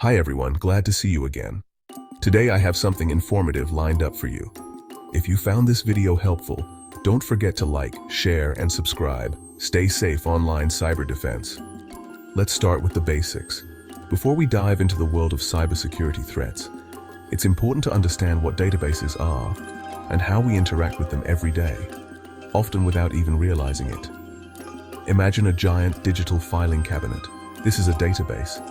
Hi everyone, glad to see you again. Today I have something informative lined up for you. If you found this video helpful, don't forget to like, share, and subscribe. Stay safe online cyber defense. Let's start with the basics. Before we dive into the world of cybersecurity threats, it's important to understand what databases are and how we interact with them every day, often without even realizing it. Imagine a giant digital filing cabinet. This is a database,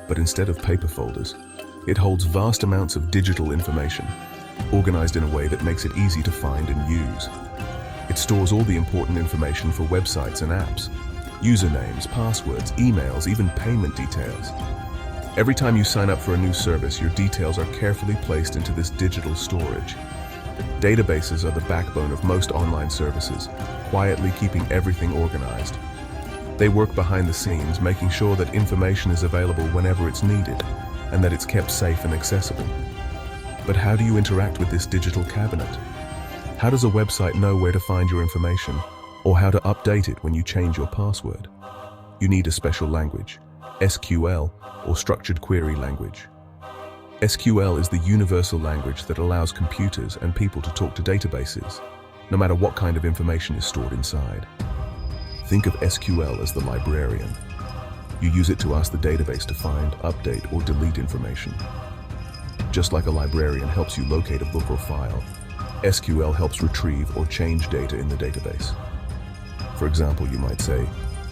but instead of paper folders, it holds vast amounts of digital information, organized in a way that makes it easy to find and use. It stores all the important information for websites and apps, usernames, passwords, emails, even payment details. Every time you sign up for a new service, your details are carefully placed into this digital storage. Databases are the backbone of most online services, quietly keeping everything organized. They work behind the scenes, making sure that information is available whenever it's needed, and that it's kept safe and accessible. But how do you interact with this digital cabinet? How does a website know where to find your information, or how to update it when you change your password? You need a special language, SQL, or structured query language. SQL is the universal language that allows computers and people to talk to databases, no matter what kind of information is stored inside. Think of SQL as the librarian. You use it to ask the database to find, update, or delete information. Just like a librarian helps you locate a book or file, SQL helps retrieve or change data in the database. For example, you might say,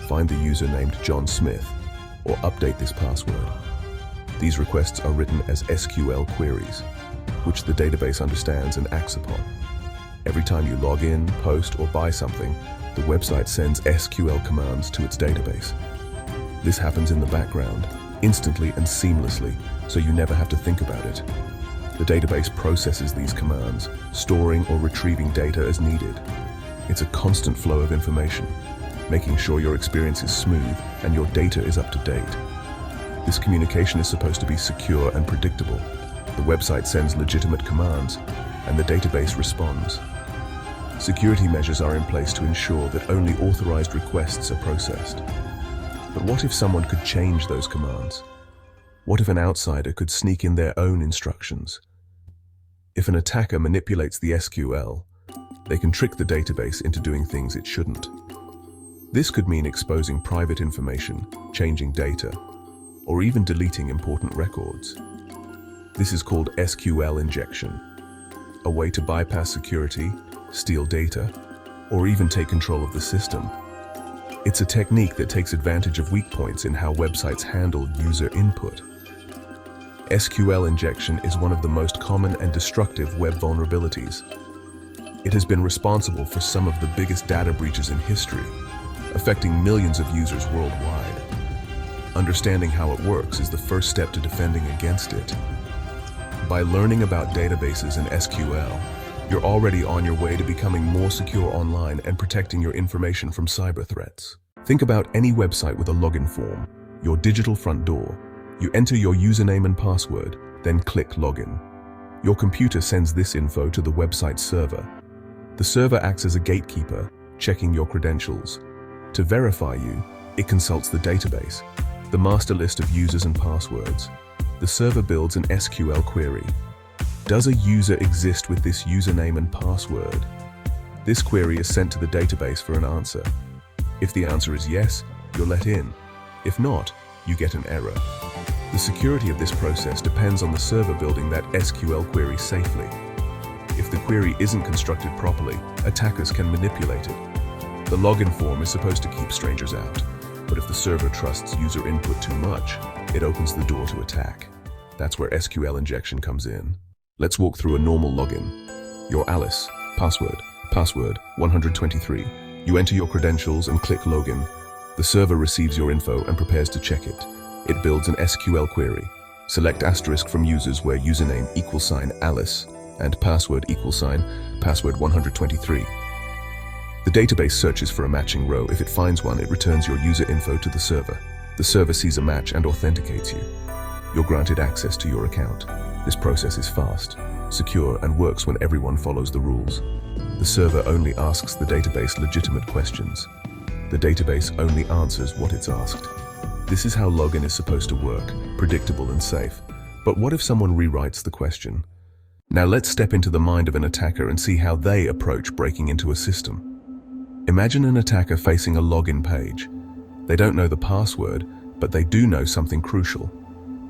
find the user named John Smith, or update this password. These requests are written as SQL queries, which the database understands and acts upon. Every time you log in, post, or buy something, the website sends SQL commands to its database. This happens in the background, instantly and seamlessly, so you never have to think about it. The database processes these commands, storing or retrieving data as needed. It's a constant flow of information, making sure your experience is smooth and your data is up to date. This communication is supposed to be secure and predictable. The website sends legitimate commands, and the database responds. Security measures are in place to ensure that only authorized requests are processed. But what if someone could change those commands? What if an outsider could sneak in their own instructions? If an attacker manipulates the SQL, they can trick the database into doing things it shouldn't. This could mean exposing private information, changing data, or even deleting important records. This is called SQL injection, a way to bypass security, steal data, or even take control of the system. It's a technique that takes advantage of weak points in how websites handle user input. SQL injection is one of the most common and destructive web vulnerabilities. It has been responsible for some of the biggest data breaches in history, affecting millions of users worldwide. Understanding how it works is the first step to defending against it. By learning about databases and SQL, you're already on your way to becoming more secure online and protecting your information from cyber threats. Think about any website with a login form, your digital front door. You enter your username and password, then click Login. Your computer sends this info to the website server. The server acts as a gatekeeper, checking your credentials. To verify you, it consults the database, the master list of users and passwords. The server builds an SQL query. Does a user exist with this username and password? This query is sent to the database for an answer. If the answer is yes, you're let in. If not, you get an error. The security of this process depends on the server building that SQL query safely. If the query isn't constructed properly, attackers can manipulate it. The login form is supposed to keep strangers out, but if the server trusts user input too much, it opens the door to attack. That's where SQL injection comes in. Let's walk through a normal login. Your Alice, password 123. You enter your credentials and click Login. The server receives your info and prepares to check it. It builds an SQL query. Select asterisk from users where username =Alice and password password 123. The database searches for a matching row. If it finds one, it returns your user info to the server. The server sees a match and authenticates you. You're granted access to your account. This process is fast, secure, and works when everyone follows the rules. The server only asks the database legitimate questions. The database only answers what it's asked. This is how login is supposed to work, predictable and safe. But what if someone rewrites the question? Now let's step into the mind of an attacker and see how they approach breaking into a system. Imagine an attacker facing a login page. They don't know the password, but they do know something crucial.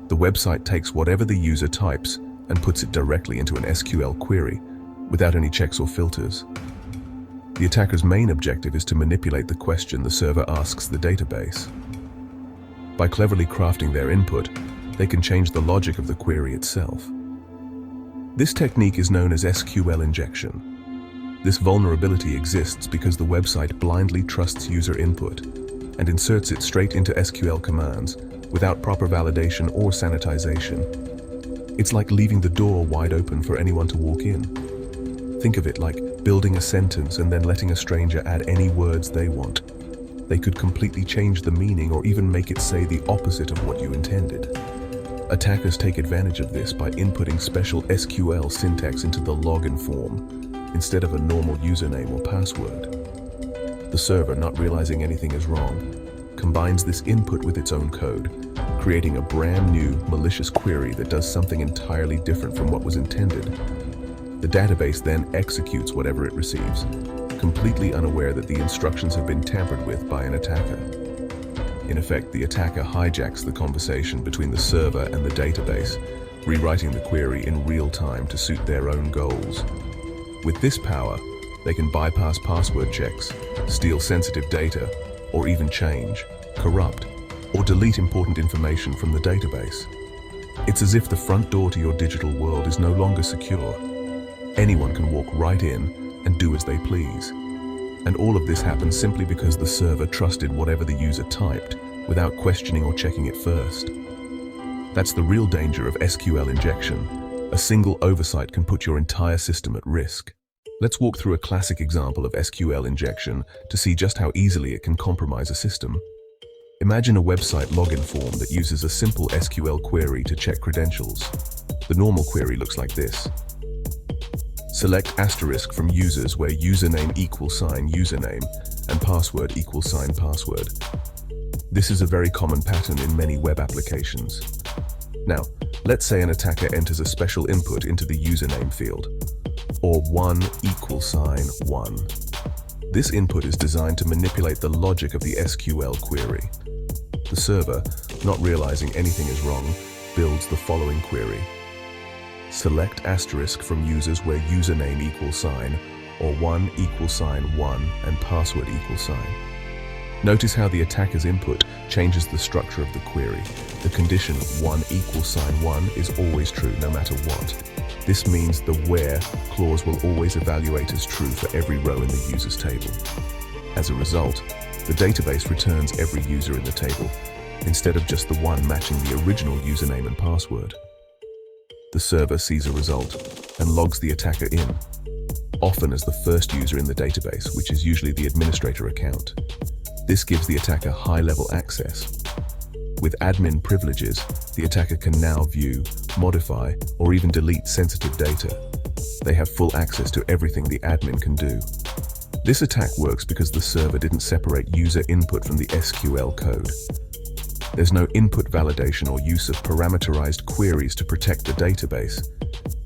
The website takes whatever the user types and puts it directly into an SQL query, without any checks or filters. The attacker's main objective is to manipulate the question the server asks the database. By cleverly crafting their input, they can change the logic of the query itself. This technique is known as SQL injection. This vulnerability exists because the website blindly trusts user input and inserts it straight into SQL commands without proper validation or sanitization. It's like leaving the door wide open for anyone to walk in. Think of it like building a sentence and then letting a stranger add any words they want. They could completely change the meaning or even make it say the opposite of what you intended. Attackers take advantage of this by inputting special SQL syntax into the login form instead of a normal username or password. The server, not realizing anything is wrong, combines this input with its own code, creating a brand new malicious query that does something entirely different from what was intended. The database then executes whatever it receives, completely unaware that the instructions have been tampered with by an attacker. In effect, the attacker hijacks the conversation between the server and the database, rewriting the query in real time to suit their own goals. With this power, they can bypass password checks, steal sensitive data, or even change, corrupt, or delete important information from the database. It's as if the front door to your digital world is no longer secure. Anyone can walk right in and do as they please. And all of this happens simply because the server trusted whatever the user typed without questioning or checking it first. That's the real danger of SQL injection. A single oversight can put your entire system at risk. Let's walk through a classic example of SQL injection to see just how easily it can compromise a system. Imagine a website login form that uses a simple SQL query to check credentials. The normal query looks like this. Select asterisk from users where username =, username and password =, password. This is a very common pattern in many web applications. Now, let's say an attacker enters a special input into the username field, or 1 = 1. This input is designed to manipulate the logic of the SQL query. The server, not realizing anything is wrong, builds the following query. Select asterisk from users where username =, or 1 = 1 and password =. Notice how the attacker's input changes the structure of the query. The condition 1 = 1 is always true no matter what. This means the where clause will always evaluate as true for every row in the user's table. As a result, the database returns every user in the table, instead of just the one matching the original username and password. The server sees a result and logs the attacker in, often as the first user in the database, which is usually the administrator account. This gives the attacker high-level access. With admin privileges, the attacker can now view, modify, or even delete sensitive data. They have full access to everything the admin can do. This attack works because the server didn't separate user input from the SQL code. There's no input validation or use of parameterized queries to protect the database.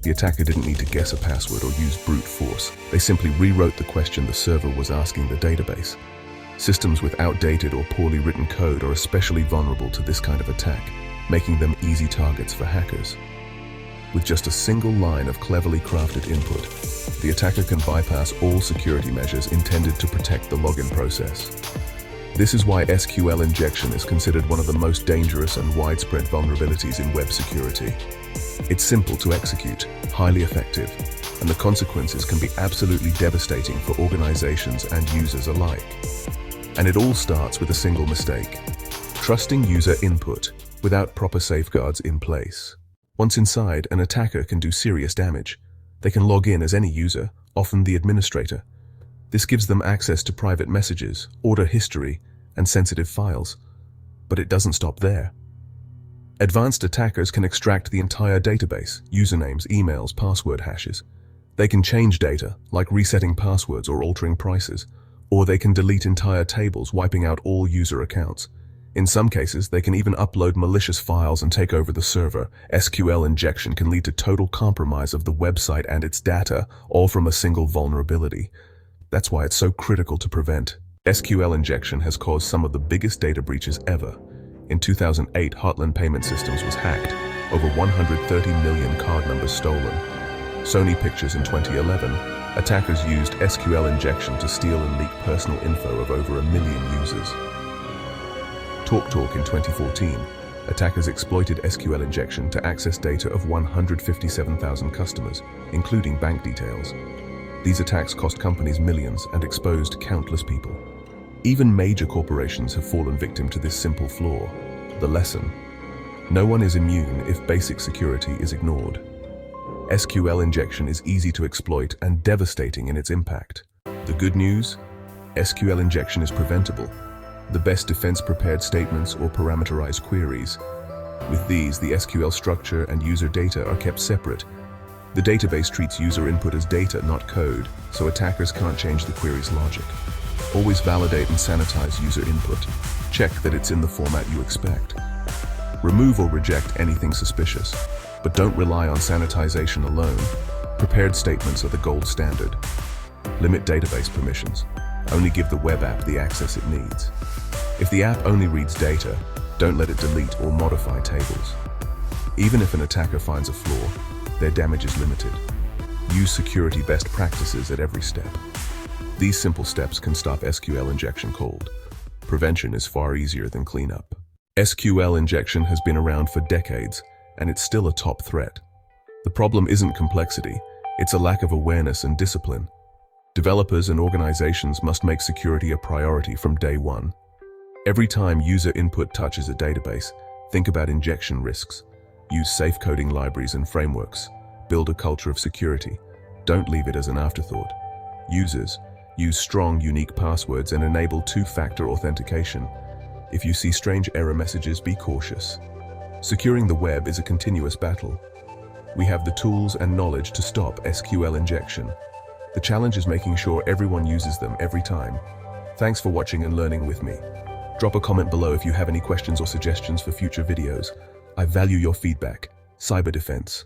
The attacker didn't need to guess a password or use brute force. They simply rewrote the question the server was asking the database. Systems with outdated or poorly written code are especially vulnerable to this kind of attack, making them easy targets for hackers. With just a single line of cleverly crafted input, the attacker can bypass all security measures intended to protect the login process. This is why SQL injection is considered one of the most dangerous and widespread vulnerabilities in web security. It's simple to execute, highly effective, and the consequences can be absolutely devastating for organizations and users alike. And it all starts with a single mistake: trusting user input without proper safeguards in place. Once inside, an attacker can do serious damage. They can log in as any user, often the administrator. This gives them access to private messages, order history, and sensitive files. But it doesn't stop there. Advanced attackers can extract the entire database, usernames, emails, password hashes. They can change data, like resetting passwords or altering prices, or they can delete entire tables, wiping out all user accounts. In some cases, they can even upload malicious files and take over the server. SQL injection can lead to total compromise of the website and its data, all from a single vulnerability. That's why it's so critical to prevent. SQL injection has caused some of the biggest data breaches ever. In 2008, Heartland Payment Systems was hacked. Over 130 million card numbers stolen. Sony Pictures in 2011, attackers used SQL injection to steal and leak personal info of over 1 million users. TalkTalk in 2014, attackers exploited SQL injection to access data of 157,000 customers, including bank details. These attacks cost companies millions and exposed countless people. Even major corporations have fallen victim to this simple flaw. The lesson: no one is immune if basic security is ignored. SQL injection is easy to exploit and devastating in its impact. The good news? SQL injection is preventable. The best defense prepared statements or parameterized queries. With these, the SQL structure and user data are kept separate. The database treats user input as data, not code, so attackers can't change the query's logic. Always validate and sanitize user input. Check that it's in the format you expect. Remove or reject anything suspicious, but don't rely on sanitization alone. Prepared statements are the gold standard. Limit database permissions. Only give the web app the access it needs. If the app only reads data, don't let it delete or modify tables. Even if an attacker finds a flaw, their damage is limited. Use security best practices at every step. These simple steps can stop SQL injection cold. Prevention is far easier than cleanup. SQL injection has been around for decades, and it's still a top threat. The problem isn't complexity, it's a lack of awareness and discipline. Developers and organizations must make security a priority from day one. Every time user input touches a database, think about injection risks. Use safe coding libraries and frameworks. Build a culture of security. Don't leave it as an afterthought. Users, use strong, unique passwords and enable two-factor authentication. If you see strange error messages, be cautious. Securing the web is a continuous battle. We have the tools and knowledge to stop SQL injection. The challenge is making sure everyone uses them every time. Thanks for watching and learning with me. Drop a comment below if you have any questions or suggestions for future videos. I value your feedback. Cyber defense.